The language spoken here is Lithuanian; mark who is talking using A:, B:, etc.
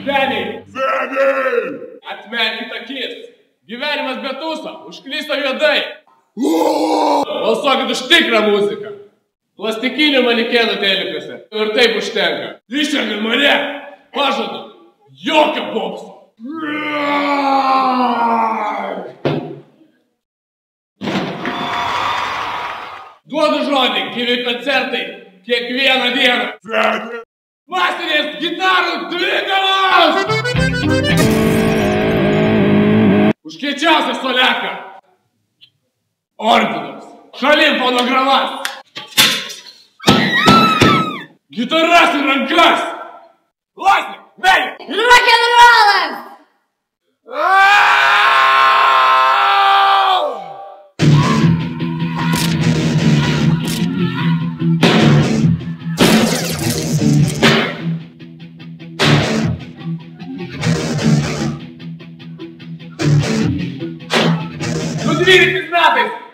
A: Zeniai!
B: Zeniai!
A: Atmerkit akis! Gyvenimas be tūso, užklysto juodai! Balsuokit už tikrą muziką! Plastikinių manikėnų telikose. Ir taip užtenka. Išrenkit mane! Pažadu! Jokio popso! Duodu žodį, gyvi koncertai kiekvieną dieną.
B: Zeniai!
A: Masinės gitarų dvikavos! Už kiečiausią soleką! Ordinas! Šalim fonogramas! Gitaras į rankas! Laisvė! Meilė!
C: Rock'n'rollas!
A: Nu 12 metais